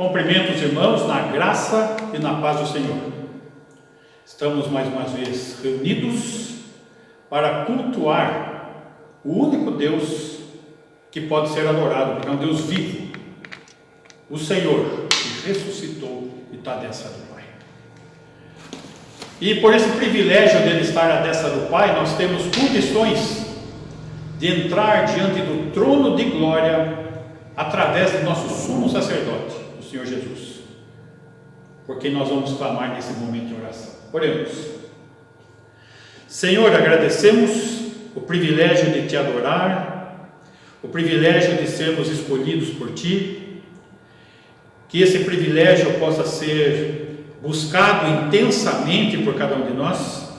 Cumprimento os irmãos na graça e na paz do Senhor. Estamos mais uma vez reunidos para cultuar o único Deus que pode ser adorado, porque é um Deus vivo, o Senhor, que ressuscitou e está à destra do Pai. E por esse privilégio dele estar à destra do Pai, nós temos condições de entrar diante do trono de glória através do nosso sumo sacerdote, o Senhor Jesus, porque nós vamos clamar nesse momento de oração. Oremos. Senhor, agradecemos o privilégio de te adorar, o privilégio de sermos escolhidos por ti, que esse privilégio possa ser buscado intensamente por cada um de nós.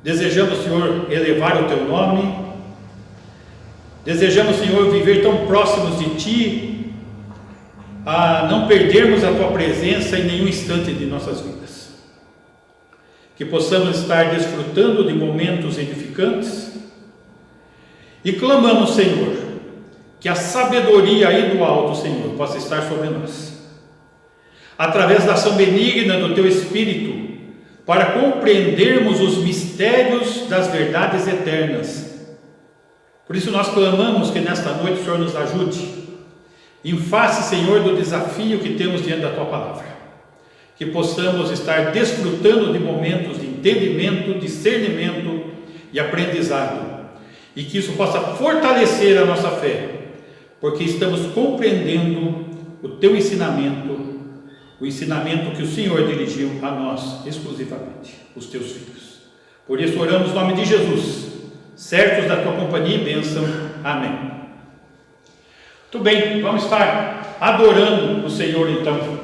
Desejamos, Senhor, elevar o teu nome, desejamos, Senhor, viver tão próximos de ti, a não perdermos a tua presença em nenhum instante de nossas vidas, que possamos estar desfrutando de momentos edificantes, e clamamos, Senhor, que a sabedoria aí do alto, Senhor, possa estar sobre nós, através da ação benigna do teu Espírito, para compreendermos os mistérios das verdades eternas. Por isso nós clamamos que nesta noite o Senhor nos ajude, em face, Senhor, do desafio que temos diante da tua palavra, que possamos estar desfrutando de momentos de entendimento, discernimento e aprendizado, e que isso possa fortalecer a nossa fé, porque estamos compreendendo o teu ensinamento, o ensinamento que o Senhor dirigiu a nós exclusivamente, os teus filhos. Por isso oramos no nome de Jesus, certos da tua companhia e bênção. Amém. Muito bem, vamos estar adorando o Senhor então.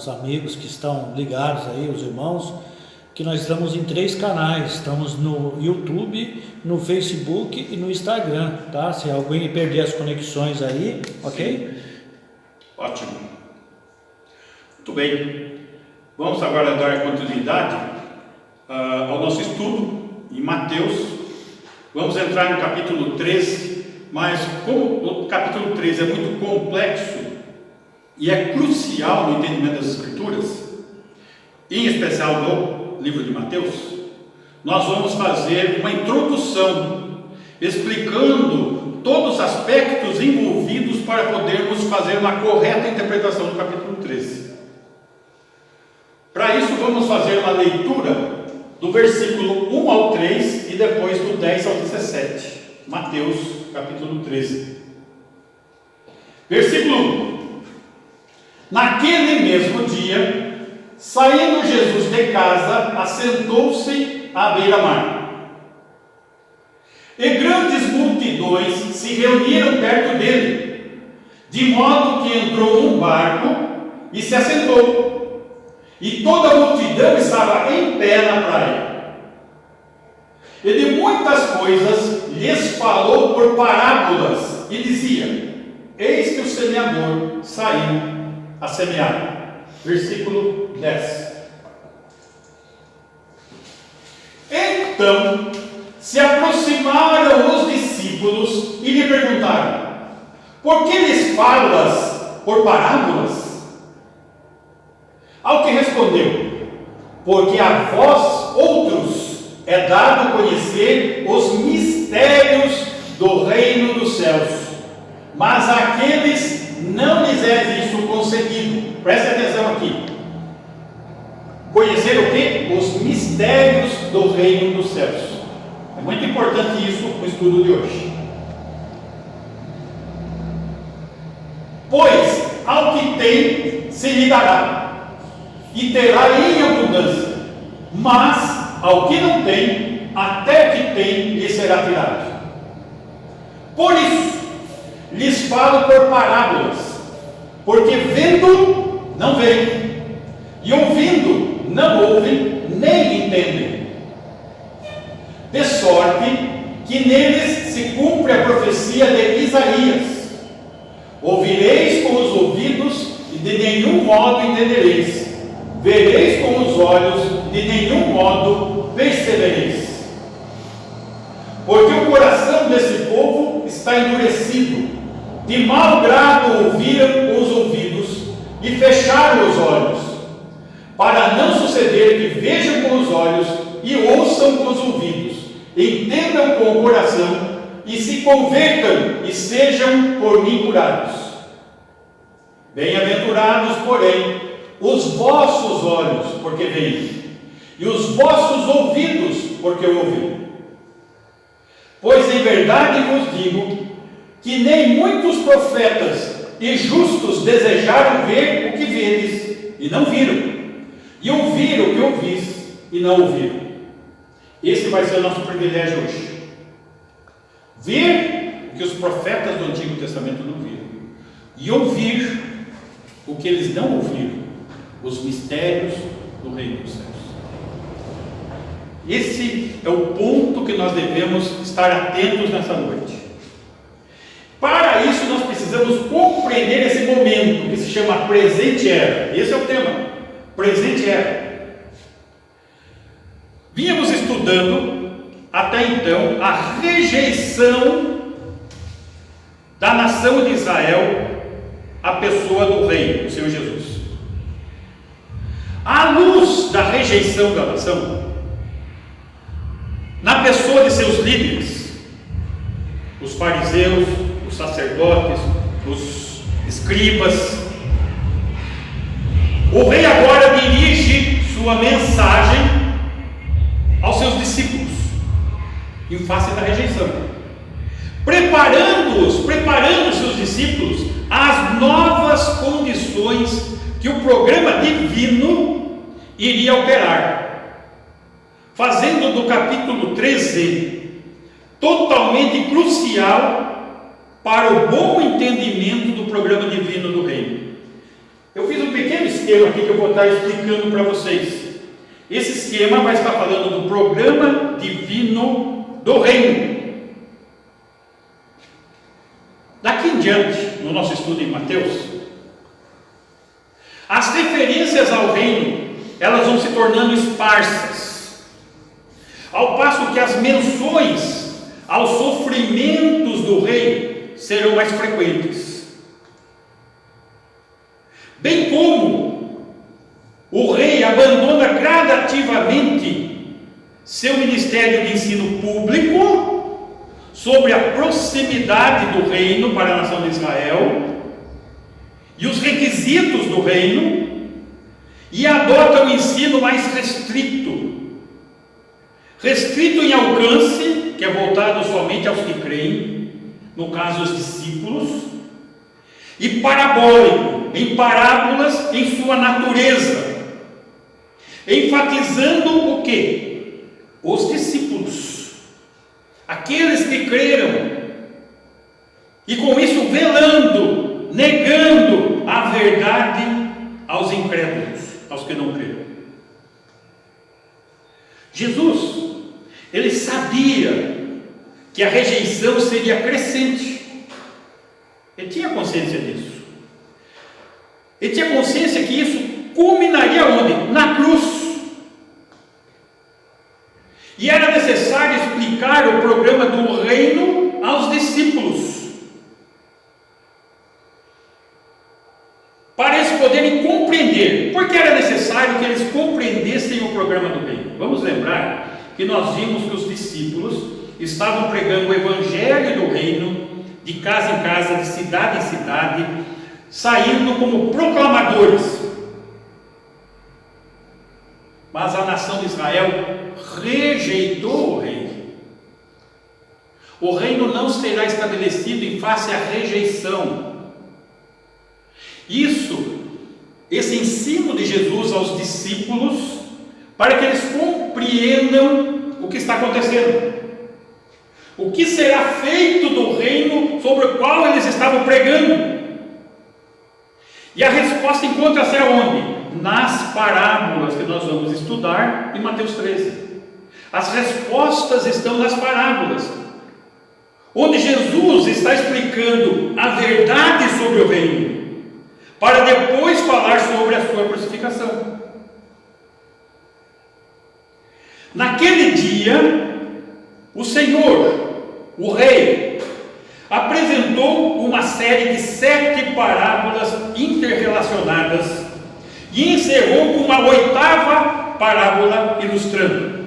os amigos que estão ligados aí, os irmãos, que nós estamos em 3 canais, estamos no YouTube, no Facebook e no Instagram, tá? Se alguém perder as conexões aí, ok? Sim. Ótimo. Muito bem. Vamos agora dar continuidade ao nosso estudo em Mateus. Vamos entrar no capítulo 13, mas como o capítulo 13 é muito complexo e é crucial no entendimento das Escrituras, em especial no livro de Mateus, nós vamos fazer uma introdução explicando todos os aspectos envolvidos para podermos fazer uma correta interpretação do capítulo 13. Para isso, vamos fazer uma leitura do versículo 1 ao 3 e depois do 10 ao 17. Mateus, capítulo 13. Versículo 1. Naquele mesmo dia, saindo Jesus de casa, assentou-se à beira-mar. E grandes multidões se reuniram perto dele, de modo que entrou num barco e se assentou. E toda a multidão estava em pé na praia. E de muitas coisas lhes falou por parábolas, e dizia: eis que o semeador saiu a semear. Versículo 10. Então se aproximaram os discípulos e lhe perguntaram: por que lhes falas por parábolas? Ao que respondeu: porque a vós outros é dado conhecer os mistérios do reino dos céus, mas àqueles não lhes é isso concedido. Preste atenção aqui. Conhecer o quê? Os mistérios do reino dos céus. É muito importante isso no estudo de hoje. Pois ao que tem se lhe dará, e terá em abundância, mas ao que não tem, até que tem lhe será tirado. Por isso lhes falo por parábolas, porque vendo não veem, e ouvindo não ouvem, nem entendem. De sorte que neles se cumpre a profecia de Isaías: ouvireis com os ouvidos e de nenhum modo entendereis, vereis com os olhos e de nenhum modo percebereis. Porque o coração desse povo está endurecido, de mau grado ouviram com os ouvidos e fecharam os olhos, para não suceder que vejam com os olhos e ouçam com os ouvidos, entendam com o coração e se convertam e sejam por mim curados. Bem-aventurados, porém, os vossos olhos, porque veem, e os vossos ouvidos, porque ouvem. Pois em verdade vos digo que nem muitos profetas e justos desejaram ver o que vedes e não viram, e ouvir o que ouvis e não ouviram. Esse vai ser o nosso privilégio hoje. Ver o que os profetas do Antigo Testamento não viram, e ouvir o que eles não ouviram, os mistérios do reino dos céus. Esse é o ponto que nós devemos estar atentos nessa noite. Para isso nós precisamos compreender esse momento que se chama presente era. Esse é o tema, presente era. Vínhamos estudando até então a rejeição da nação de Israel à pessoa do rei, o Senhor Jesus. À luz da rejeição da nação, na pessoa de seus líderes, os fariseus, os sacerdotes, os escribas, o rei agora dirige sua mensagem aos seus discípulos, em face da rejeição, preparando seus discípulos às novas condições que o programa divino iria operar, fazendo do capítulo 13 totalmente crucial para o bom entendimento do programa divino do reino. Eu fiz um pequeno esquema aqui que eu vou estar explicando para vocês. Esse esquema vai estar falando do programa divino do reino. Daqui em diante, no nosso estudo em Mateus, as referências ao reino, elas vão se tornando esparsas, ao passo que as menções aos sofrimentos do rei serão mais frequentes. Bem como o rei abandona gradativamente seu ministério de ensino público sobre a proximidade do reino para a nação de Israel e os requisitos do reino, e adota um ensino mais restrito em alcance, que é voltado somente aos que creem, no caso os discípulos, e parabólico, em parábolas em sua natureza, enfatizando o quê? Os discípulos, aqueles que creram, e com isso velando, negando a verdade aos incrédulos, aos que não creram. Jesus, ele sabia que a rejeição seria crescente. Ele tinha consciência disso. Ele tinha consciência que isso culminaria onde? Na cruz. E era necessário explicar o programa do reino aos discípulos, para eles poderem compreender. Porque era necessário que eles compreendessem o programa do reino. Vamos lembrar que nós vimos que os discípulos estavam pregando o evangelho do reino, de casa em casa, de cidade em cidade, saindo como proclamadores. Mas a nação de Israel rejeitou o rei. O reino não será estabelecido em face à rejeição. Esse ensino de Jesus aos discípulos, para que eles compreendam o que está acontecendo, o que será feito do reino sobre o qual eles estavam pregando. E a resposta encontra-se aonde? Nas parábolas que nós vamos estudar em Mateus 13. As respostas estão nas parábolas, onde Jesus está explicando a verdade sobre o reino, para depois falar sobre a sua crucificação. Naquele dia, o Senhor, o Rei, apresentou uma série de 7 parábolas interrelacionadas e encerrou com uma 8ª parábola ilustrando.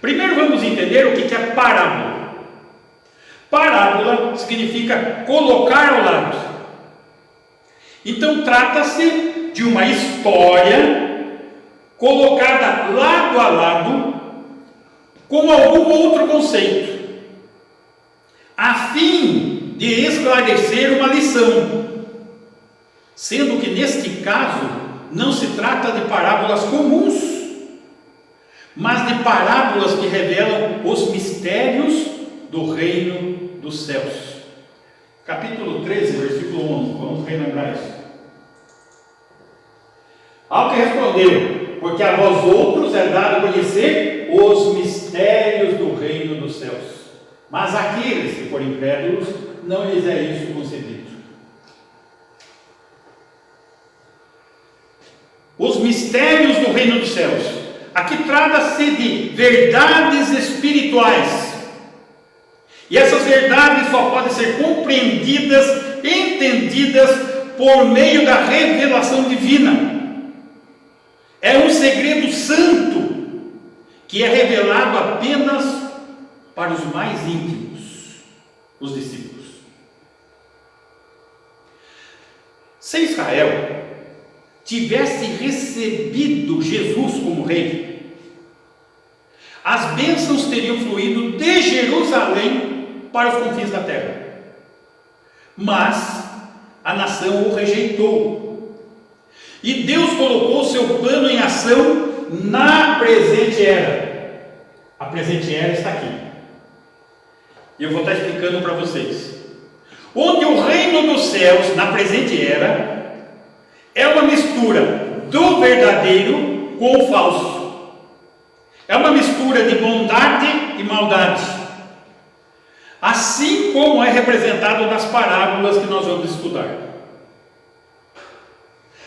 Primeiro vamos entender o que é parábola. Parábola significa colocar ao lado. Então trata-se de uma história colocada lado a lado com algum outro conceito, a fim de esclarecer uma lição, sendo que neste caso não se trata de parábolas comuns, mas de parábolas que revelam os mistérios do reino dos céus. Capítulo 13, versículo 11, vamos relembrar isso. Ao que respondeu: porque a vós outros é dado conhecer os mistérios do reino dos céus, mas àqueles que forem incrédulos não lhes é isso concedido. Os mistérios do reino dos céus, aqui trata-se de verdades espirituais, e essas verdades só podem ser compreendidas, entendidas por meio da revelação divina. É um segredo santo que é revelado apenas para os mais íntimos, os discípulos. Se Israel tivesse recebido Jesus como rei, as bênçãos teriam fluído de Jerusalém para os confins da terra. Mas a nação o rejeitou. E Deus colocou o seu plano em ação na presente era. A presente era está aqui. E eu vou estar explicando para vocês. Onde o reino dos céus, na presente era, é uma mistura do verdadeiro com o falso. É uma mistura de bondade e maldade. Assim como é representado nas parábolas que nós vamos estudar.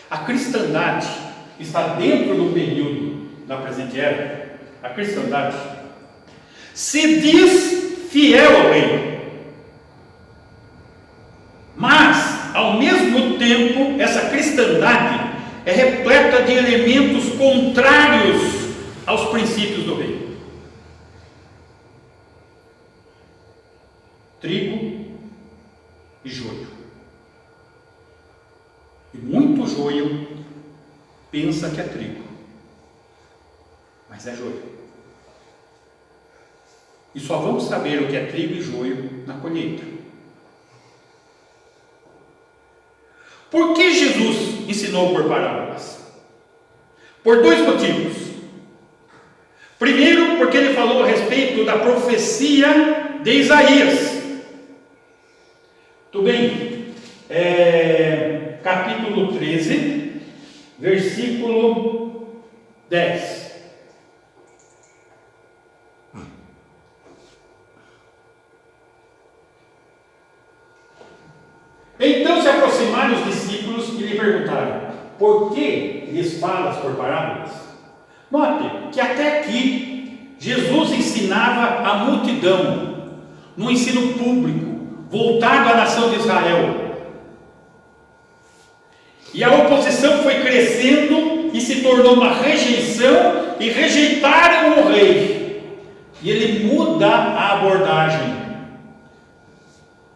A cristandade está dentro do período da presente era. A cristandade se diz fiel ao reino, mas ao mesmo tempo essa cristandade é repleta de elementos contrários aos princípios do reino. Trigo e joio. E muito joio pensa que é trigo, mas é joio. E só vamos saber o que é trigo e joio na colheita. Por que Jesus ensinou por parábolas? Por dois motivos. Primeiro, porque ele falou a respeito da profecia de Isaías. Tudo bem? Capítulo 13, versículo 10. Então se aproximaram os discípulos e lhe perguntaram: por que lhes falas por parábolas? Note que até aqui Jesus ensinava a multidão no ensino público, voltado à nação de Israel. E a oposição foi crescendo e se tornou uma rejeição, e rejeitaram o rei. E ele muda a abordagem.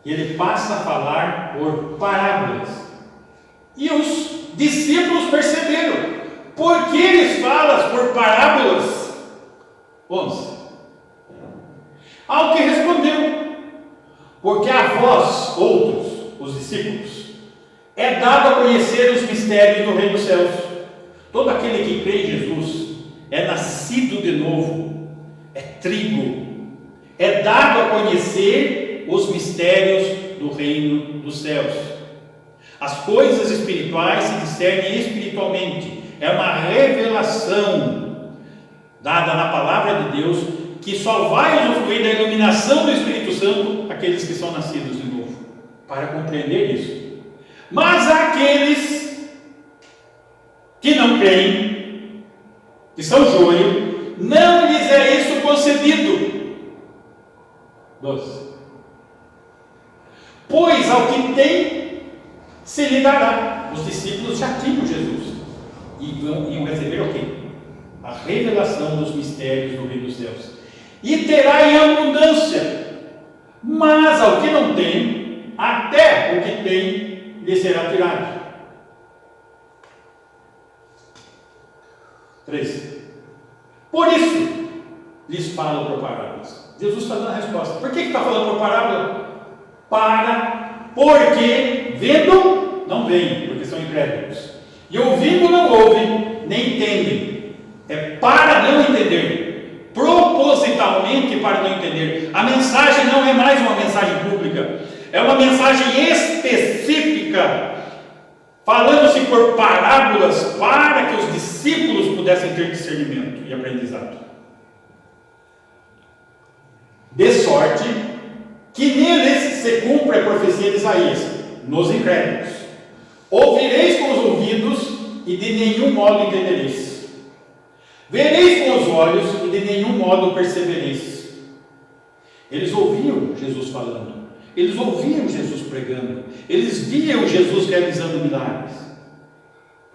E ele passa a falar por parábolas. E os discípulos perceberam. Por que eles falam por parábolas? 11. Ao que respondeu: porque a vós, outros, os discípulos, é dado a conhecer os mistérios do reino dos céus. Todo aquele que crê em Jesus é nascido de novo, é trigo, é dado a conhecer os mistérios do reino dos céus. As coisas espirituais se discernem espiritualmente. É uma revelação dada na palavra de Deus, que só vai usufruir da iluminação do Espírito Santo aqueles que são nascidos de novo, para compreender isso. Mas aqueles que não creem, que são joio, não lhes é isso concedido. 12. Pois ao que tem se lhe dará. Os discípulos já tinham Jesus e iam receber o quê? A revelação dos mistérios do reino dos céus. E terá em abundância. Mas ao que não tem, até o que tem lhe será tirado. 3. Por isso lhes falo por parábolas. Jesus está dando a resposta. Por que está falando por parábola? Porque vendo não veem, porque são incrédulos, e ouvindo não ouvem, nem entendem. É para não entender, propositalmente para não entender. A mensagem não é mais uma mensagem pública, é uma mensagem específica, falando-se por parábolas para que os discípulos pudessem ter discernimento e aprendizado. De sorte que neles se cumpre a profecia de Isaías, nos incrédulos. Ouvireis com os ouvidos e de nenhum modo entendereis. Vereis com os olhos e de nenhum modo percebereis. Eles ouviam Jesus falando, eles ouviam Jesus pregando, eles viam Jesus realizando milagres,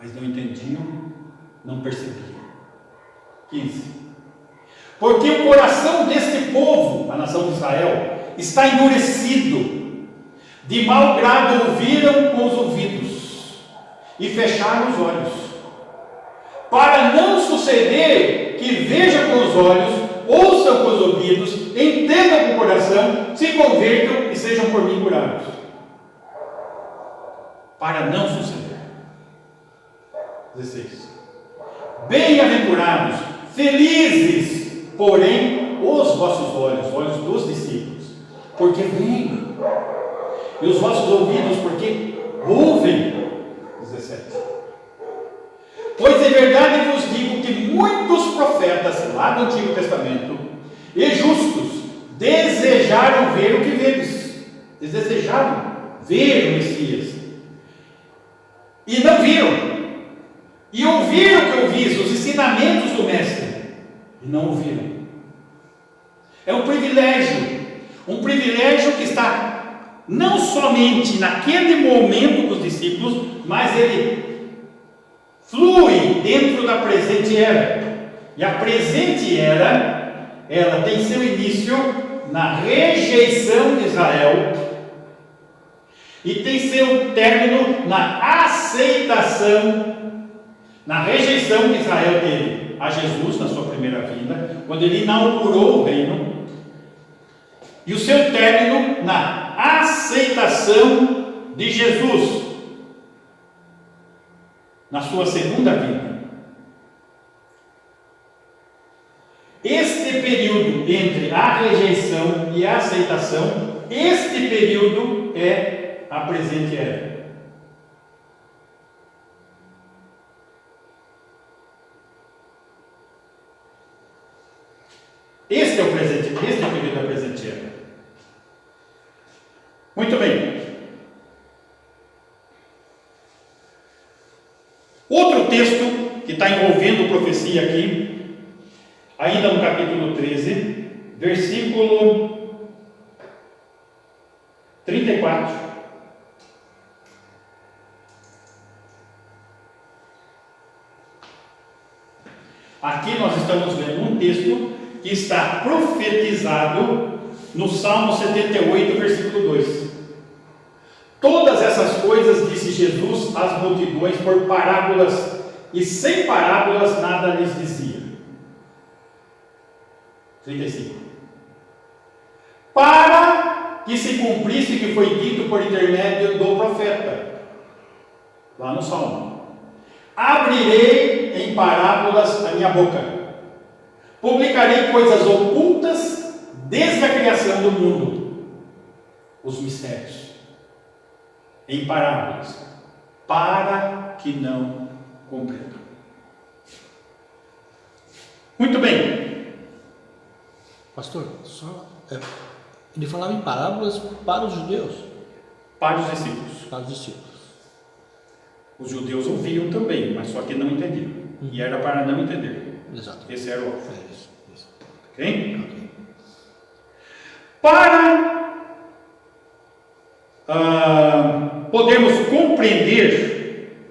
mas não entendiam, não percebiam. 15. Porque o coração deste povo, a nação de Israel, está endurecido. De mau grado ouviram com os ouvidos e fecharam os olhos, para não suceder que vejam com os olhos, ouçam com os ouvidos, entendam com o coração, se convertam e sejam por mim curados. Para não suceder. 16. Bem-aventurados, felizes, porém, os vossos olhos, olhos dos discípulos, porque veem, e os vossos ouvidos, porque ouvem. 17. Pois em verdade vos digo que muitos profetas lá do Antigo Testamento e justos desejaram ver o que vedes. Eles desejaram ver o Messias e não viram. E ouviram o que ouvis, os ensinamentos do Mestre, e não ouviram. É um privilégio que está não somente naquele momento dos discípulos, mas ele flui dentro da presente era. E a presente era, ela tem seu início na rejeição de Israel e tem seu término na aceitação, na rejeição que Israel teve a Jesus na sua primeira vinda, quando ele inaugurou o reino, e o seu término na aceitação de Jesus na sua segunda vinda. Este período entre a rejeição e a aceitação, este período é a presente era. Este é o presente, este é o período da presente era. Muito bem. Outro texto que está envolvendo profecia aqui, ainda no capítulo 13, versículo 34. Aqui nós estamos vendo um texto que está profetizado no Salmo 78, versículo 2. Todas essas coisas disse Jesus às multidões por parábolas, e sem parábolas nada lhes dizia. 35. Para que se cumprisse o que foi dito por intermédio do profeta, lá no Salmo: abrirei em parábolas a minha boca, publicarei coisas ocultas desde a criação do mundo, os mistérios, em parábolas, para que não compreendam. Muito bem. Pastor, ele falava em parábolas para os judeus? Para os discípulos. Para os discípulos. Os judeus ouviam também, mas só que não entendiam. E era para não entender. Exato. Esse era o alvo. Isso. Ok? Ok. Para podermos compreender,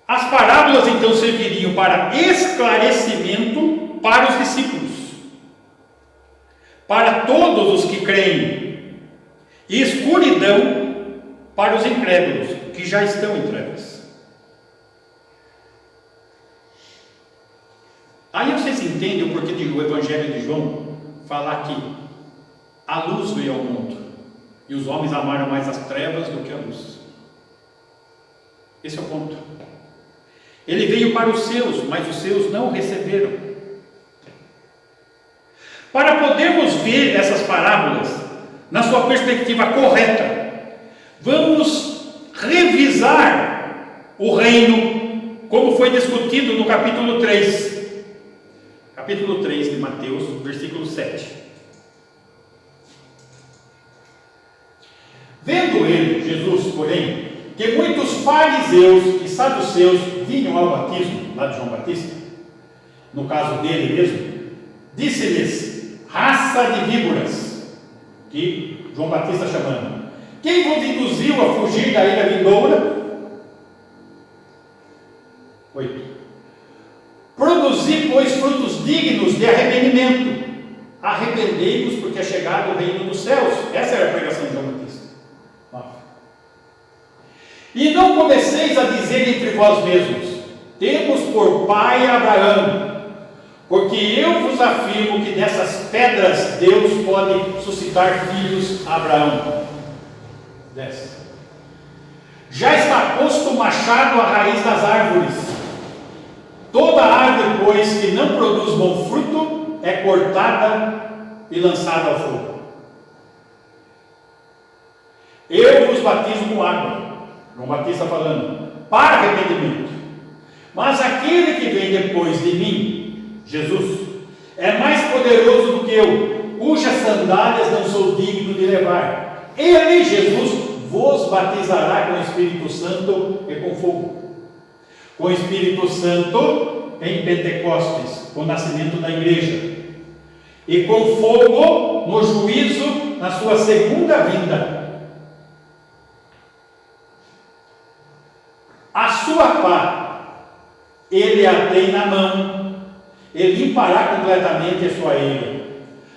as parábolas então serviriam para esclarecimento para os discípulos, para todos os que creem, e escuridão para os incrédulos, que já estão em trevas. Aí vocês entendem o porquê do Evangelho de João falar que a luz veio ao mundo e os homens amaram mais as trevas do que a luz. Esse é o ponto. Ele veio para os seus, mas os seus não o receberam. Para podermos ver essas parábolas na sua perspectiva correta, vamos revisar o reino como foi discutido no capítulo 3. Capítulo 3 de Mateus, versículo 7. Vendo ele, Jesus, porém, que muitos fariseus e saduceus vinham ao batismo, lá de João Batista, no caso dele mesmo, disse-lhes: raça de víboras, que João Batista chamando, quem vos induziu a fugir da ira vindoura? 8. Produzi, pois, frutos dignos de arrependimento. Arrependei-vos, porque é chegado o reino dos céus. Essa era a pregação de João Batista. 9. E não comeceis a dizer entre vós mesmos: temos por pai Abraão, porque eu vos afirmo que dessas pedras Deus pode suscitar filhos a Abraão. 10. Já está posto o machado à raiz das árvores. Toda árvore, pois, que não produz bom fruto, é cortada e lançada ao fogo. Eu vos batizo com água, João Batista falando, para arrependimento. Mas aquele que vem depois de mim, Jesus, é mais poderoso do que eu, cujas sandálias não sou digno de levar. Ele, Jesus, vos batizará com o Espírito Santo e com fogo. Com o Espírito Santo em Pentecostes, com o nascimento da igreja, e com fogo no juízo na sua segunda vinda. A sua pá ele a tem na mão, ele limpará completamente a sua eira,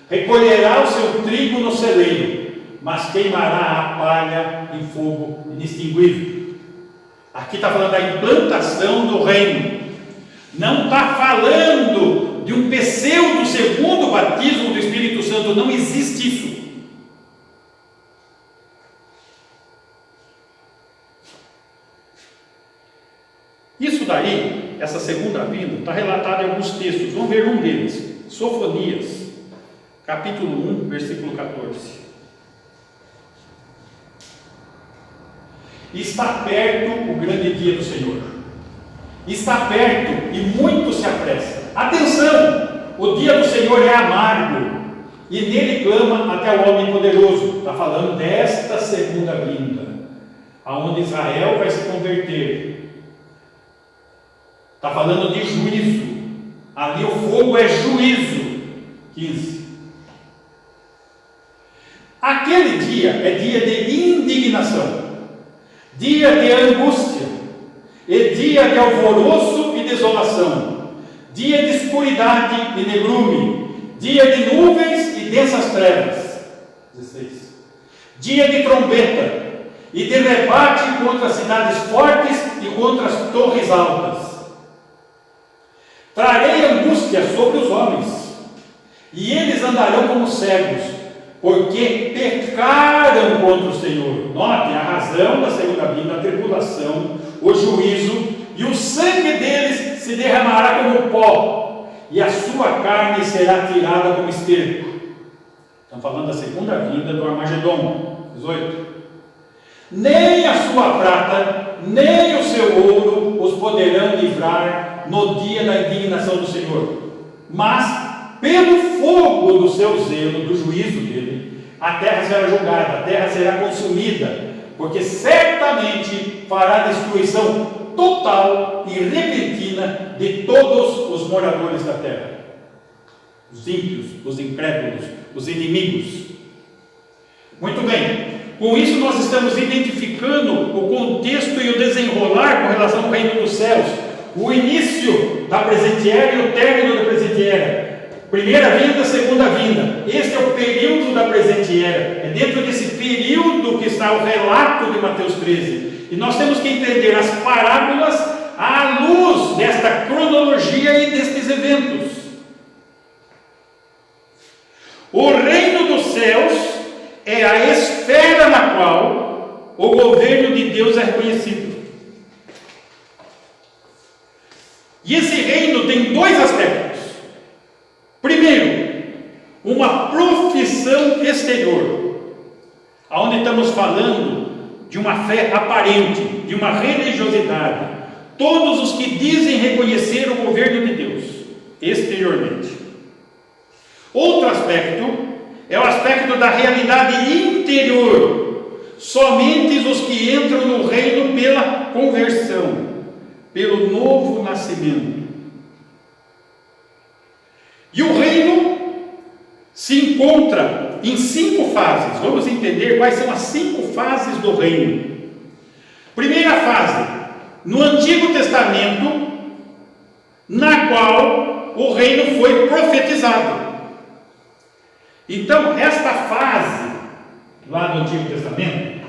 recolherá o seu trigo no celeiro, mas queimará a palha em fogo inextinguível. Aqui está falando da implantação do reino, não está falando de um pseudo segundo batismo do Espírito Santo, não existe isso. Isso daí, essa segunda vinda, está relatado em alguns textos. Vamos ver um deles, Sofonias, capítulo 1, versículo 14. Está perto o grande dia do Senhor. Está perto e muito se apressa. Atenção! O dia do Senhor é amargo e nele clama até o homem poderoso. Está falando desta segunda vinda, aonde Israel vai se converter. Está falando de juízo. Ali o fogo é juízo. 15. Aquele dia é dia de indignação, dia de angústia, e dia de alvoroço e desolação, dia de escuridade e negrume, dia de nuvens e densas trevas. 16. Dia de trombeta e de rebate contra as cidades fortes e contra as torres altas. Trarei angústia sobre os homens, e eles andarão como cegos, porque pecaram contra o Senhor. Notem a razão da segunda vinda, a tribulação, o juízo, e o sangue deles se derramará como pó, e a sua carne será tirada como esterco. Estão falando da segunda vinda do Armagedon. 18. Nem a sua prata, nem o seu ouro os poderão livrar no dia da indignação do Senhor, mas pelo fogo do seu zelo, do juízo dele, a terra será julgada, a terra será consumida, porque certamente fará destruição total e repentina de todos os moradores da terra, os ímpios, os incrédulos, os inimigos. Muito bem, com isso nós estamos identificando o contexto e o desenrolar com relação ao reino dos céus, o início da presente era e o término da presente era, primeira vinda, segunda vinda. Este é o período da presente era, é dentro desse período que está o relato de Mateus 13, e nós temos que entender as parábolas à luz desta cronologia e destes eventos. O reino dos céus é a esfera na qual o governo de Deus é reconhecido. E esse reino tem dois aspectos. Primeiro, uma profissão exterior, onde estamos falando de uma fé aparente, de uma religiosidade. Todos os que dizem reconhecer o governo de Deus, exteriormente. Outro aspecto é o aspecto da realidade interior. Somente os que entram no reino pela conversão, pelo novo nascimento. E o reino se encontra em 5 fases. Vamos entender quais são as 5 fases do reino. Primeira fase, no Antigo Testamento, na qual o reino foi profetizado. Então, esta fase lá do Antigo Testamento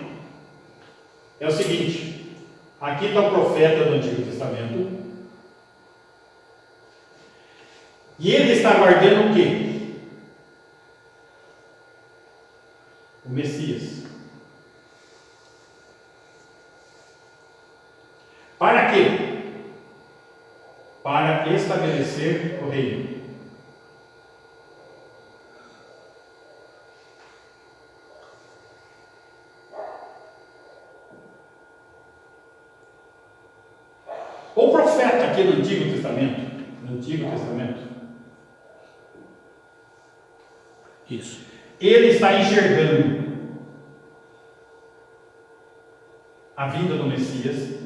é o seguinte. Aqui está o profeta do Antigo Testamento, e ele está aguardando o quê? O Messias. Para quê? Para estabelecer o reino. O profeta aqui Antigo Testamento? Isso. Ele está enxergando a vinda do Messias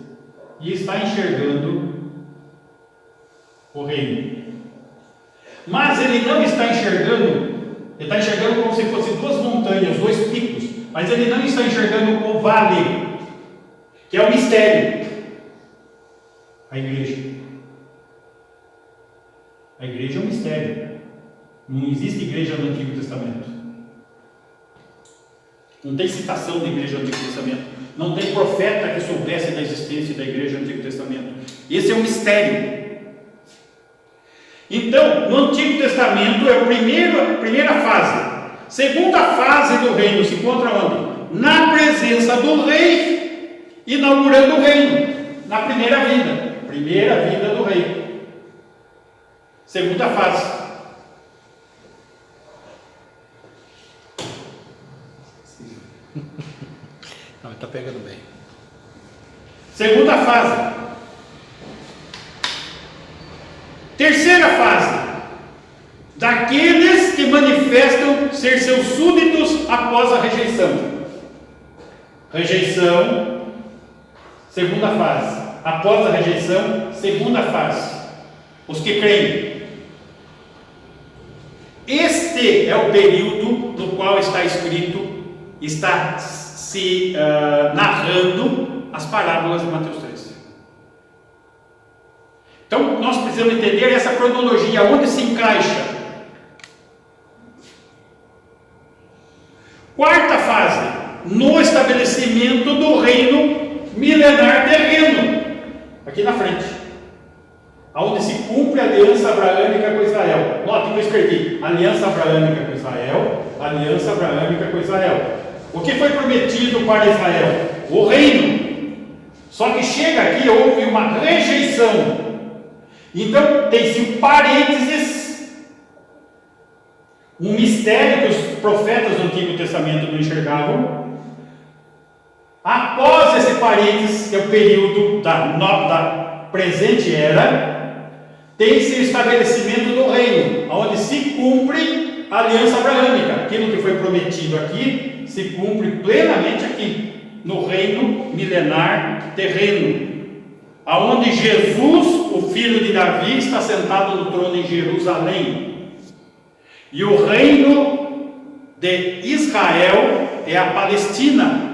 e está enxergando o reino. Mas ele não está enxergando, ele está enxergando como se fossem duas montanhas, dois picos, mas ele não está enxergando o vale, que é o mistério. A igreja. A igreja é um mistério. Não existe igreja no Antigo Testamento. Não tem citação da igreja no Antigo Testamento. Não tem profeta que soubesse da existência da igreja no Antigo Testamento. Esse é um mistério. Então, no Antigo Testamento é a primeira fase. Segunda fase do reino se encontra onde? Na presença do rei, inaugurando o reino. Na primeira vinda. Primeira vinda do rei. Segunda fase. Não, está pegando bem. Segunda fase. Terceira fase. Daqueles que manifestam ser seus súditos após a rejeição. Rejeição. Segunda fase. Após a rejeição, segunda fase. Os que creem. Este é o período no qual está escrito, está se narrando as parábolas de Mateus 3. Então, nós precisamos entender essa cronologia, onde se encaixa. Quarta fase, no estabelecimento do reino milenar terreno, aqui na frente, onde se cumpre a aliança abraâmica com Israel. Note que eu escrevi, aliança abraâmica com Israel, aliança abraâmica com Israel. O que foi prometido para Israel? O reino. Só que chega aqui, houve uma rejeição. Então, tem-se um parênteses, um mistério que os profetas do Antigo Testamento não enxergavam. Após esse parênteses, que é o período da presente era, tem-se o estabelecimento do reino, onde se cumpre a aliança abraâmica. Aquilo que foi prometido aqui, se cumpre plenamente aqui, no reino milenar terreno, aonde Jesus, o filho de Davi, está sentado no trono em Jerusalém. E o reino de Israel é a Palestina,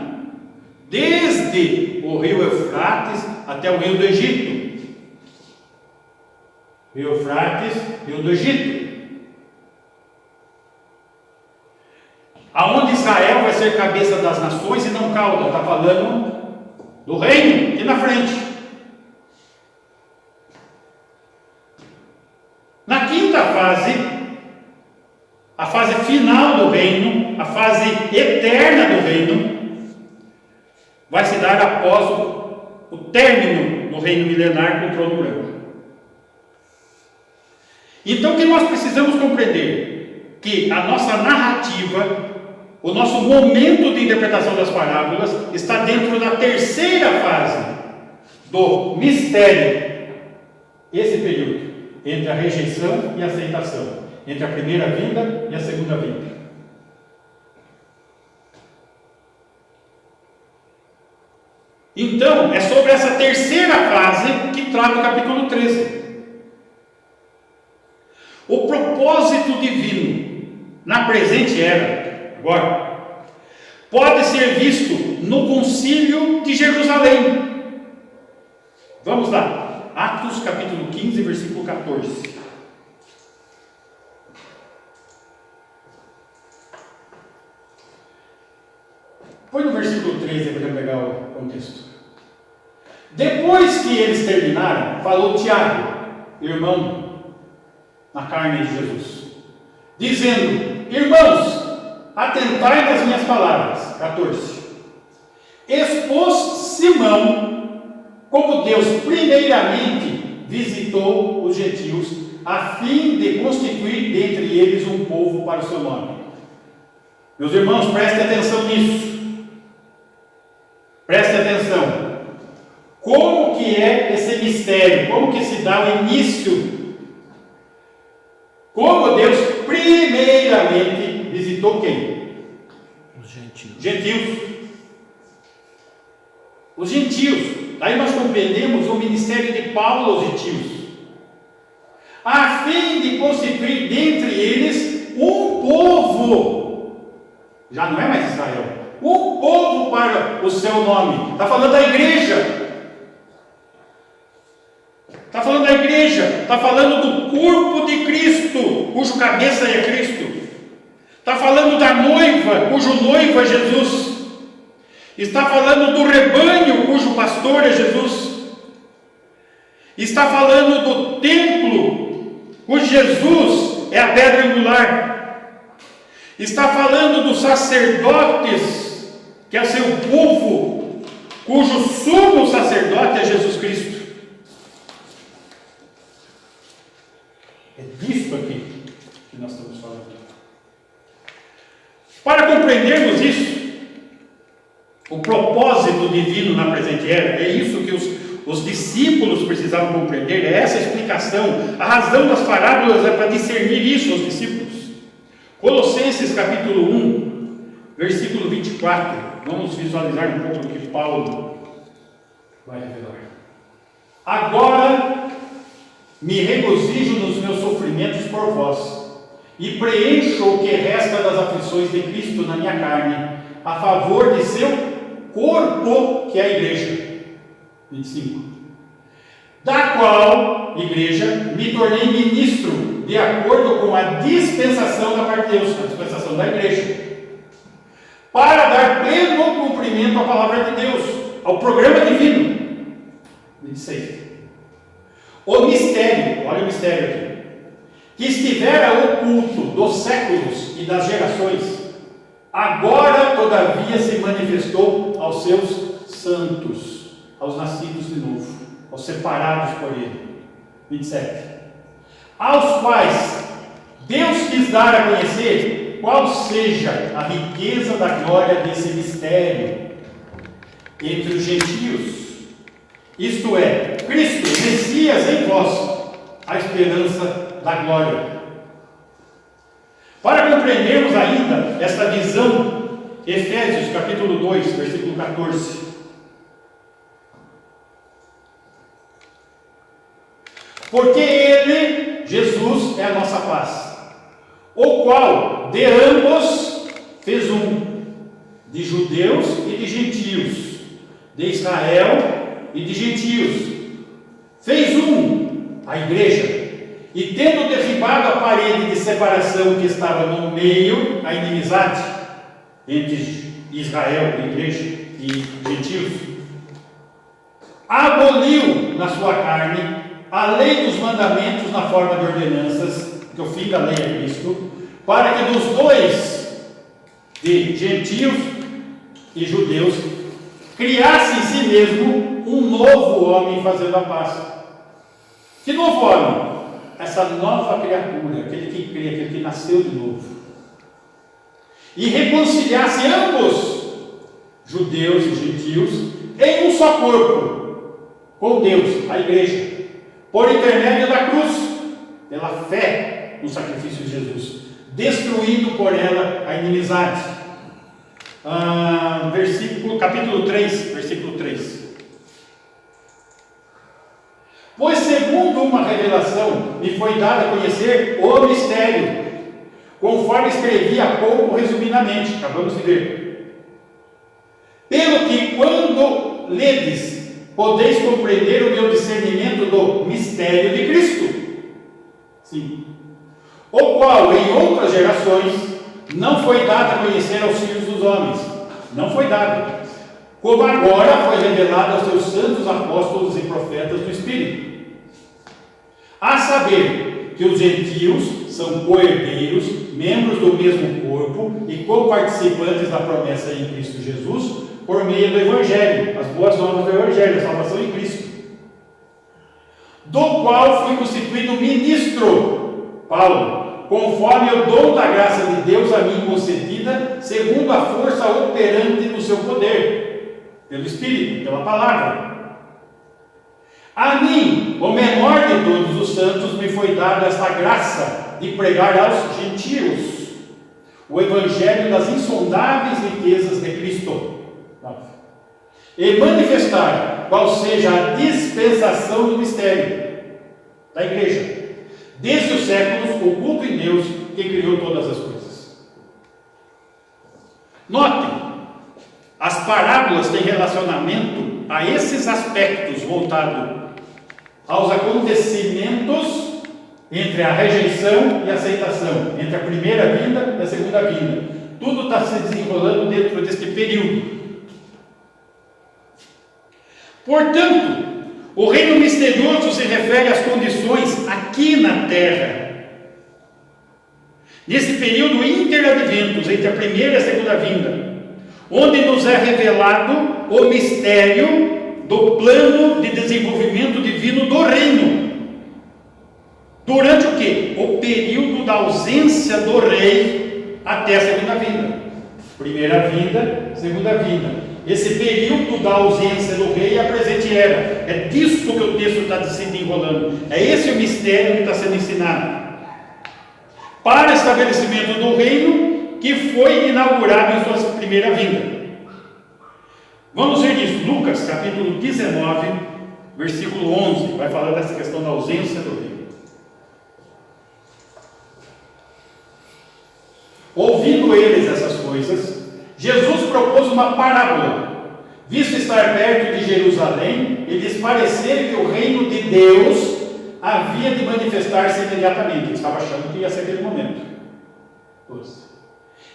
desde o rio Eufrates até o rio do Egito. Rio Eufrates, rio do Egito. Aonde Israel vai ser cabeça das nações e não cauda. Está falando do reino aqui na frente. Na quinta fase, a fase final do reino, a fase eterna do reino, vai se dar após o término do reino milenar com o trono branco. Então, o que nós precisamos compreender? Que a nossa narrativa, o nosso momento de interpretação das parábolas, está dentro da terceira fase do mistério. Esse período, entre a rejeição e a aceitação, entre a primeira vinda e a segunda vinda. Então, é sobre essa terceira fase que trata o capítulo 13. O propósito divino na presente era, agora, pode ser visto no concílio de Jerusalém. Vamos lá, Atos capítulo 15, versículo 14. Põe no versículo 13 para pegar o contexto. Depois que eles terminaram, falou Tiago, irmão na carne de Jesus, dizendo: irmãos, atentai nas minhas palavras. 14. Expôs Simão como Deus primeiramente visitou os gentios, a fim de constituir dentre eles um povo para o seu nome. Meus irmãos, prestem atenção nisso. Preste atenção. Como que é esse mistério? Como que se dá o início Deus primeiramente visitou quem? Os gentios. Gentios. Os gentios. Aí nós compreendemos o ministério de Paulo aos gentios, a fim de constituir dentre eles um povo, já não é mais Israel, um povo para o seu nome. Está falando da igreja. Está falando da igreja, está falando do corpo de Cristo, cujo cabeça é Cristo. Está falando da noiva, cujo noivo é Jesus. Está falando do rebanho, cujo pastor é Jesus. Está falando do templo, cujo Jesus é a pedra angular. Está falando dos sacerdotes, que é seu povo, cujo sumo sacerdote é Jesus Cristo. É disso aqui que nós estamos falando. Para compreendermos isso, o propósito divino na presente era, é isso que os discípulos precisavam compreender, é essa explicação. A razão das parábolas é para discernir isso aos discípulos. Colossenses capítulo 1, versículo 24. Vamos visualizar um pouco do que Paulo vai revelar. Agora me regozijo nos meus sofrimentos por vós, e preencho o que resta das aflições de Cristo na minha carne, a favor de seu corpo, que é a igreja. 25. Da qual, igreja, me tornei ministro, de acordo com a dispensação da parte de Deus, a dispensação da igreja, para dar pleno cumprimento à palavra de Deus, ao programa divino. 26. O mistério, olha o mistério aqui, que estivera oculto dos séculos e das gerações, agora todavia se manifestou aos seus santos, aos nascidos de novo, aos separados por ele. 27. Aos quais Deus quis dar a conhecer qual seja a riqueza da glória desse mistério entre os gentios, isto é, Cristo, Messias em vós, a esperança da glória. Para compreendermos ainda esta visão, Efésios capítulo 2, versículo 14. Porque Ele, Jesus, é a nossa paz, o qual de ambos fez um, de judeus e de gentios, de Israel e de gentios, fez um, a igreja, e tendo derribado a parede de separação que estava no meio, a inimizade entre Israel, a igreja, e gentios, aboliu na sua carne a lei dos mandamentos na forma de ordenanças, que o fim da lei é Cristo, para que dos dois, de gentios e judeus, criasse em si mesmo um novo homem fazendo a paz. Que novo homem? Essa nova criatura, aquele que crê, aquele que nasceu de novo. E reconciliasse ambos, judeus e gentios, em um só corpo, com Deus, a igreja, por intermédio da cruz, pela fé no sacrifício de Jesus, destruindo por ela a inimizade. Capítulo 3, versículo 3. Pois segundo uma revelação me foi dado a conhecer o mistério, conforme escrevi há pouco resumidamente, acabamos de ver. Pelo que quando ledes, podeis compreender o meu discernimento do mistério de Cristo. Sim. O qual em outras gerações não foi dado a conhecer aos filhos dos homens. Não foi dado. Como agora foi revelado aos seus santos apóstolos e profetas do Espírito. A saber que os gentios são co-herdeiros, membros do mesmo corpo e co-participantes da promessa em Cristo Jesus, por meio do Evangelho, as boas novas do Evangelho, a salvação em Cristo, do qual fui constituído ministro, Paulo, conforme o dom da graça de Deus a mim concedida, segundo a força operante do seu poder, pelo Espírito, pela palavra, A mim, o menor de todos os santos, me foi dada esta graça de pregar aos gentios o evangelho das insondáveis riquezas de Cristo e manifestar qual seja a dispensação do mistério da igreja, desde os séculos, oculto em Deus, que criou todas as coisas. Notem, as parábolas têm relacionamento a esses aspectos voltados aos acontecimentos entre a rejeição e a aceitação, entre a primeira vinda e a segunda vinda. Tudo está se desenrolando dentro deste período. Portanto, o reino misterioso se refere às condições aqui na terra. Nesse período interadventos, entre a primeira e a segunda vinda, onde nos é revelado o mistério do plano de desenvolvimento divino do reino. Durante o quê? O período da ausência do rei até a segunda vinda. Primeira vinda, segunda vinda. Esse período da ausência do rei é a presente era. É disso que o texto está se desenrolando. É esse o mistério que está sendo ensinado. Para estabelecimento do reino que foi inaugurado em sua primeira vinda. Vamos ver isso. Lucas, capítulo 19, versículo 11. Vai falar dessa questão da ausência do reino. Ouvindo eles essas coisas, Jesus propôs uma parábola, visto estar perto de Jerusalém, e lhes parecer que o reino de Deus havia de manifestar-se imediatamente. Ele estava achando que ia ser aquele momento.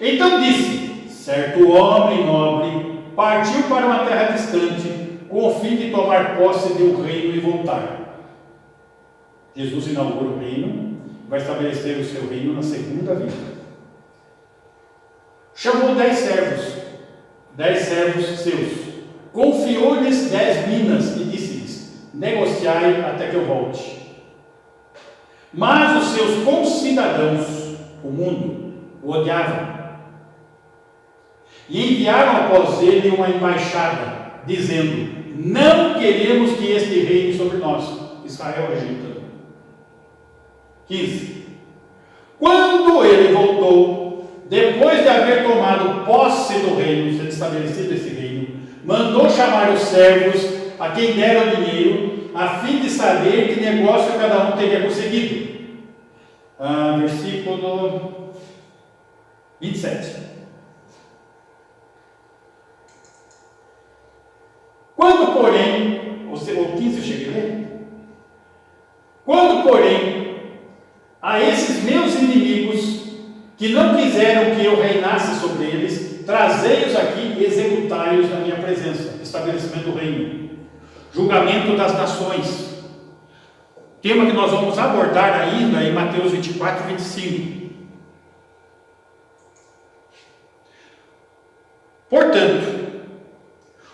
Então disse: certo homem nobre partiu para uma terra distante, com o fim de tomar posse de um reino e voltar. Jesus inaugura o reino, vai estabelecer o seu reino na segunda vinda. Chamou 10 servos seus, confiou-lhes 10 minas e disse-lhes: negociai até que eu volte. Mas os seus concidadãos, o mundo, o odiavam e enviaram após ele uma embaixada, dizendo: não queremos que este reine sobre nós. Israel rejeitando. 15. Quando ele voltou, depois de haver tomado posse do reino, sendo estabelecido esse reino, mandou chamar os servos a quem deram dinheiro, a fim de saber que negócio cada um teria conseguido. Versículo 27. Quando, porém, o 15 eu cheguei a ler? Quando, porém, a esses meus inimigos, que não quiseram que eu reinasse sobre eles, trazei-os aqui e executai-os na minha presença. Estabelecimento do reino. Julgamento das nações. Tema que nós vamos abordar ainda em Mateus 24 e 25. Portanto,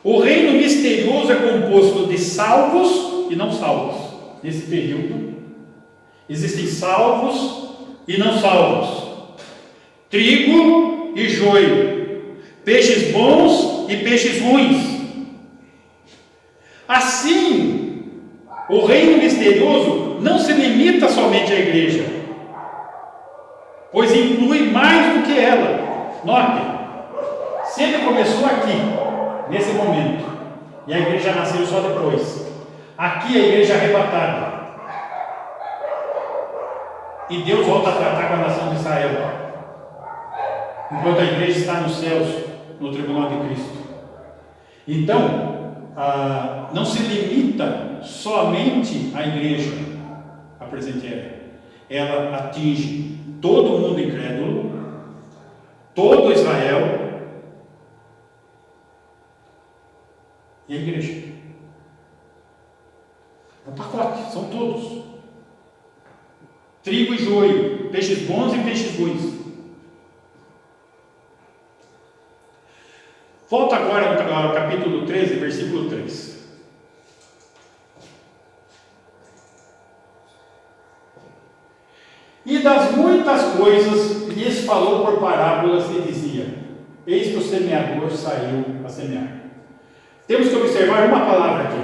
o reino misterioso é composto de salvos e não salvos. Nesse período, existem salvos e não salvos. Trigo e joio, peixes bons e peixes ruins. Assim, o reino misterioso não se limita somente à igreja, pois inclui mais do que ela. Note, se ele começou aqui, nesse momento, e a igreja nasceu só depois, aqui a igreja é arrebatada, e Deus volta a tratar com a nação de Israel, enquanto a igreja está nos céus, no tribunal de Cristo. Então, não se limita somente à igreja, a presente era. Ela atinge todo o mundo incrédulo, todo Israel e a igreja. É um pacote, são todos. Trigo e joio, peixes bons e peixes ruins. Volta agora ao capítulo 13, versículo 3. E das muitas coisas lhes falou por parábolas e dizia: eis que o semeador saiu a semear. Temos que observar uma palavra aqui.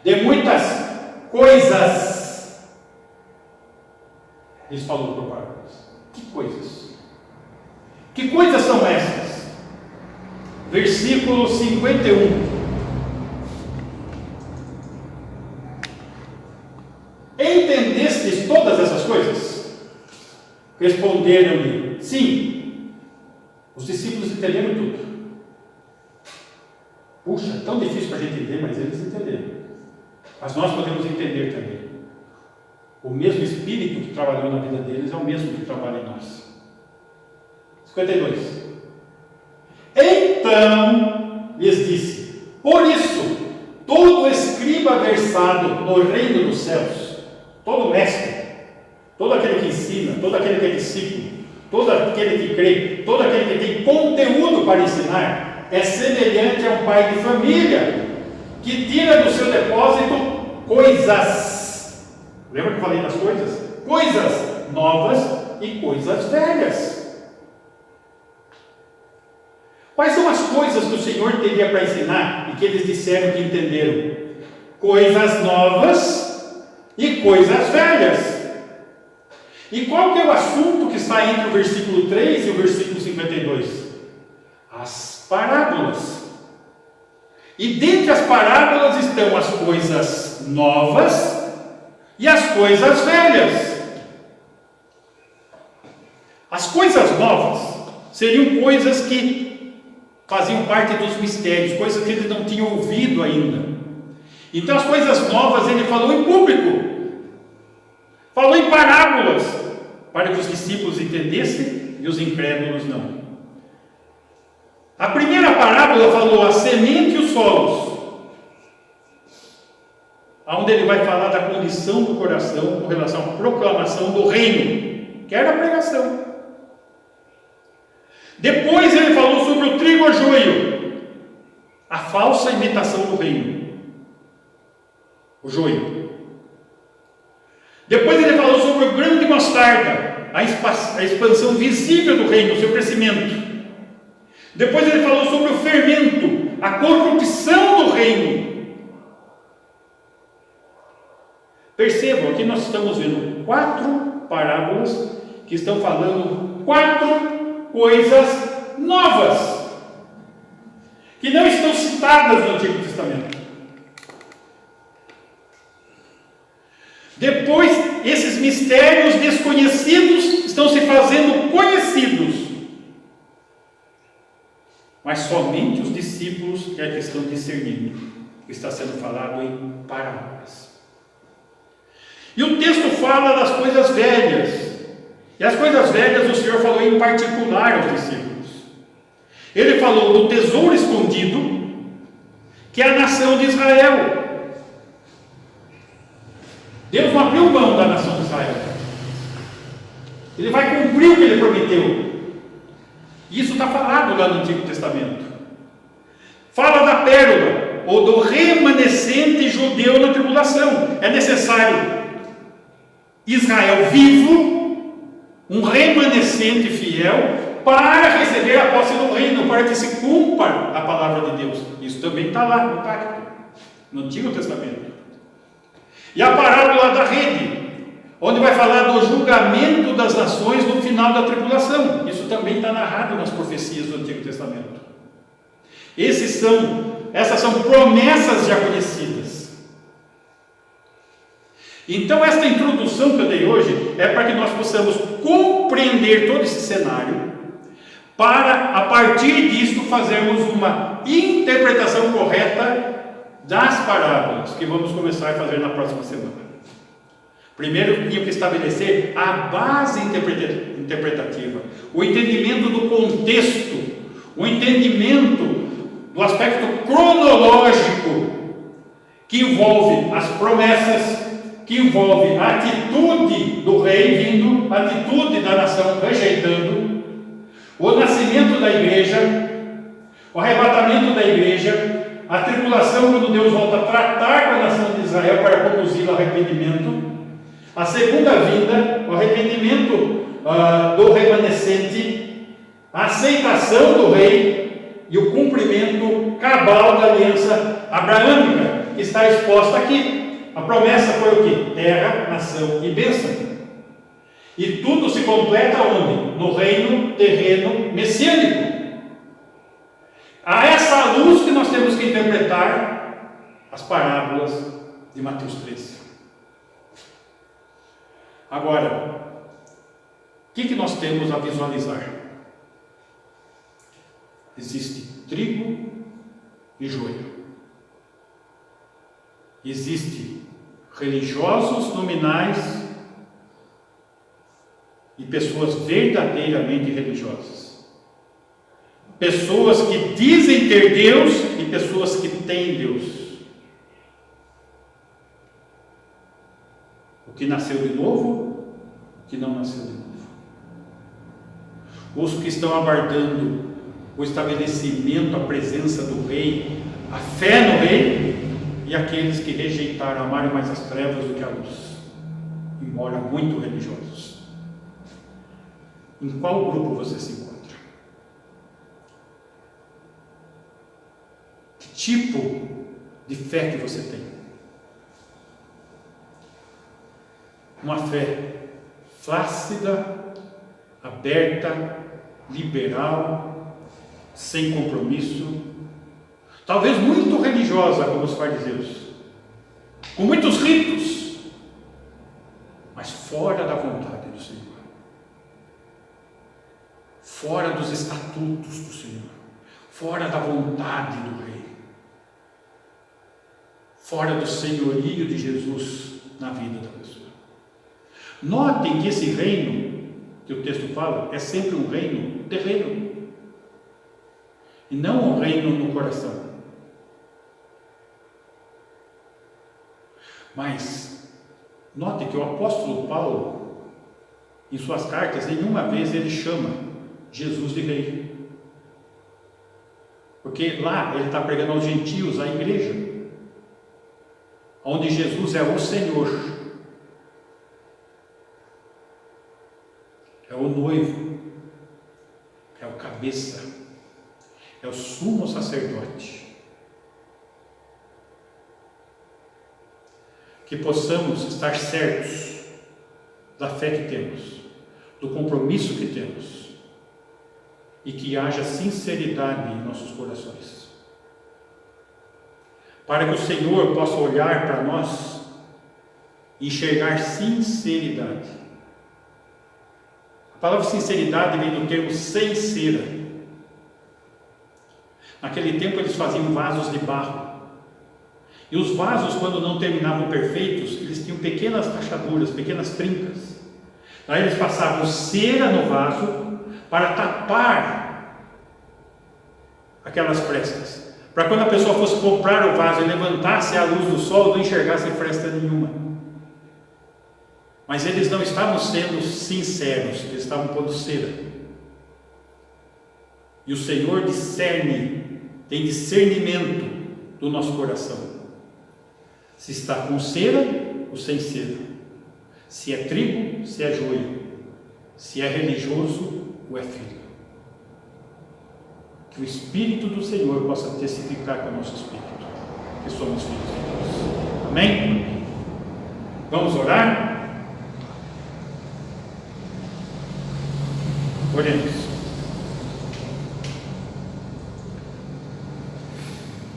De muitas coisas. Eles falou por parábolas. Que coisas? Que coisas são essas? Versículo 51. Entendestes todas essas coisas? Responderam-lhe, sim. Os discípulos entenderam tudo. Puxa, é tão difícil para a gente entender, mas eles entenderam. Mas nós podemos entender também. O mesmo Espírito que trabalhou na vida deles é o mesmo que trabalha em nós. 52. Então lhes disse: por isso, todo escriba versado no reino dos céus, todo mestre, todo aquele que ensina, todo aquele que é discípulo, todo aquele que crê, todo aquele que tem conteúdo para ensinar, é semelhante a um pai de família que tira do seu depósito coisas. Lembra que eu falei das coisas? Coisas novas e coisas velhas. Quais são as coisas que o Senhor teria para ensinar e que eles disseram que entenderam? Coisas novas e coisas velhas. E qual que é o assunto que está entre o versículo 3 e o versículo 52? As parábolas. E dentre as parábolas estão as coisas novas e as coisas velhas. As coisas novas seriam coisas que faziam parte dos mistérios, coisas que eles não tinham ouvido ainda. Então as coisas novas ele falou em público, falou em parábolas, para que os discípulos entendessem e os incrédulos não. A primeira parábola falou a semente e os solos, onde ele vai falar da condição do coração com relação à proclamação do reino, que era a pregação. Depois ele falou sobre o trigo e o joio, a falsa imitação do reino, o joio. Depois ele falou sobre o grão de mostarda, a expansão visível do reino, o seu crescimento. Depois ele falou sobre o fermento, a corrupção do reino. Percebam, aqui nós estamos vendo 4 parábolas que estão falando 4 coisas novas, que não estão citadas no Antigo Testamento. Depois, esses mistérios desconhecidos estão se fazendo conhecidos, mas somente os discípulos é que estão discernindo o que está sendo falado em parábolas. E o texto fala das coisas velhas. E as coisas velhas o Senhor falou em particular aos discípulos. Ele falou do tesouro escondido, que é a nação de Israel. Deus não abriu mão da nação de Israel. Ele vai cumprir o que ele prometeu. Isso está falado lá no Antigo Testamento. Fala da pérola, ou do remanescente judeu na tribulação. É necessário Israel vivo, um remanescente fiel, para receber a posse do reino, para que se cumpra a palavra de Deus. Isso também está lá no pacto, no Antigo Testamento. E a parábola da rede, onde vai falar do julgamento das nações no final da tribulação. Isso também está narrado nas profecias do Antigo Testamento. Essas são promessas já conhecidas. Então, esta introdução que eu dei hoje é para que nós possamos compreender todo esse cenário, para, a partir disso, fazermos uma interpretação correta das parábolas, que vamos começar a fazer na próxima semana. Primeiro, tinha que estabelecer a base interpretativa, o entendimento do contexto, o entendimento do aspecto cronológico, que envolve as promessas, que envolve a atitude do rei vindo, a atitude da nação rejeitando, o nascimento da igreja, o arrebatamento da igreja, a tribulação quando Deus volta a tratar com a nação de Israel para conduzi-la ao arrependimento, a segunda vinda, o arrependimento do remanescente, a aceitação do rei e o cumprimento cabal da aliança abraâmica, que está exposta aqui. a promessa foi o quê? Terra, nação e bênção. E tudo se completa onde? No reino terreno messiânico. A essa luz que nós temos que interpretar as parábolas de Mateus 13. Agora, o que nós temos a visualizar? Existe trigo e joio. Existe religiosos nominais e pessoas verdadeiramente religiosas. Pessoas que dizem ter Deus e pessoas que têm Deus. O que nasceu de novo, o que não nasceu de novo. Os que estão aguardando o estabelecimento, a presença do Rei, a fé no Rei, e aqueles que rejeitaram, amaram mais as trevas do que a luz, embora muito religiosos. Em qual grupo você se encontra? Que tipo de fé que você tem? Uma fé flácida, aberta, liberal, sem compromisso, talvez muito religiosa, como os fariseus, com muitos ritos, mas fora da vontade do Senhor, fora dos estatutos do Senhor, fora da vontade do Rei, fora do senhorio de Jesus na vida da pessoa. Notem que esse reino que o texto fala é sempre um reino terreno e não um reino no coração. Mas note que o apóstolo Paulo, em suas cartas, nenhuma vez ele chama Jesus de rei. Porque lá ele está pregando aos gentios, à igreja, onde Jesus é o Senhor, é o noivo, é o cabeça, é o sumo sacerdote. Que possamos estar certos da fé que temos, do compromisso que temos, e que haja sinceridade em nossos corações, para que o Senhor possa olhar para nós e enxergar sinceridade. A palavra sinceridade vem do termo sem cera. Naquele tempo eles faziam vasos de barro. E os vasos, quando não terminavam perfeitos, eles tinham pequenas rachaduras, pequenas trincas. Aí eles passavam cera no vaso para tapar aquelas frestas. Para quando a pessoa fosse comprar o vaso e levantasse a luz do sol, não enxergasse fresta nenhuma. Mas eles não estavam sendo sinceros, eles estavam pondo cera. E o Senhor discerne, tem discernimento do nosso coração. Se está com cera ou sem cera, se é trigo, se é joio, se é religioso ou é filho. Que o Espírito do Senhor possa testificar com o nosso Espírito que somos filhos de Deus. Amém? Vamos orar? Oremos.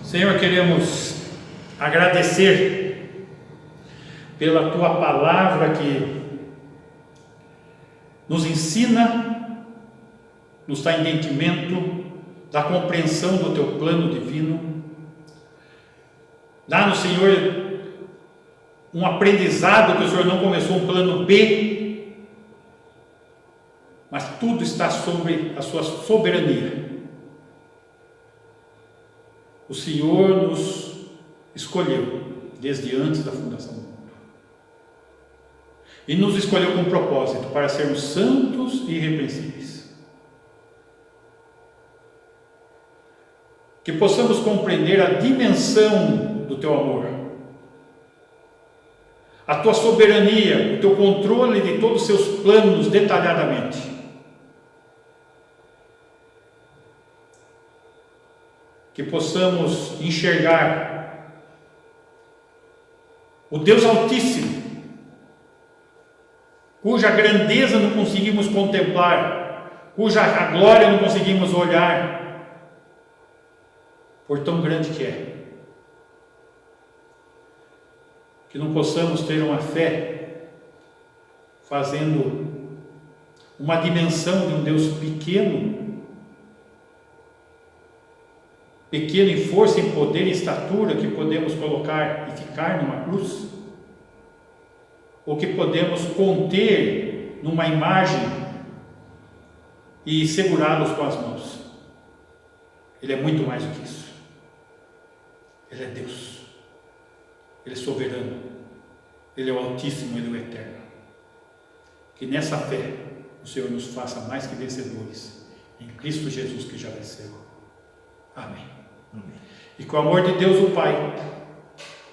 Senhor, queremos agradecer pela Tua palavra que nos ensina, nos dá entendimento da compreensão do Teu plano divino. Dá-nos, Senhor, um aprendizado que o Senhor não começou um plano B, mas tudo está sobre a Sua soberania. O Senhor nos escolheu desde antes da fundação do mundo. E nos escolheu com propósito para sermos santos e irrepreensíveis. Que possamos compreender a dimensão do Teu amor, a Tua soberania, o Teu controle de todos os Seus planos detalhadamente. Que possamos enxergar o Deus Altíssimo, cuja grandeza não conseguimos contemplar, cuja glória não conseguimos olhar, por tão grande que é. Que não possamos ter uma fé fazendo uma dimensão de um Deus pequeno, pequeno em força, em poder, em estatura, que podemos colocar e ficar numa cruz, ou que podemos conter numa imagem e segurá-los com as mãos. Ele é muito mais do que isso. Ele é Deus. Ele é soberano. Ele é o Altíssimo, Ele é o Eterno. Que nessa fé o Senhor nos faça mais que vencedores em Cristo Jesus, que já venceu. Amém. E com o amor de Deus o Pai,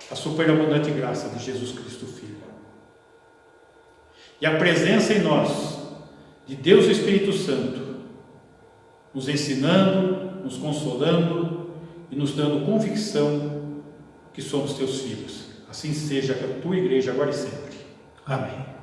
a superabundante graça de Jesus Cristo Filho, e a presença em nós de Deus Espírito Santo, nos ensinando, nos consolando e nos dando convicção que somos teus filhos. Assim seja a tua igreja agora e sempre. Amém.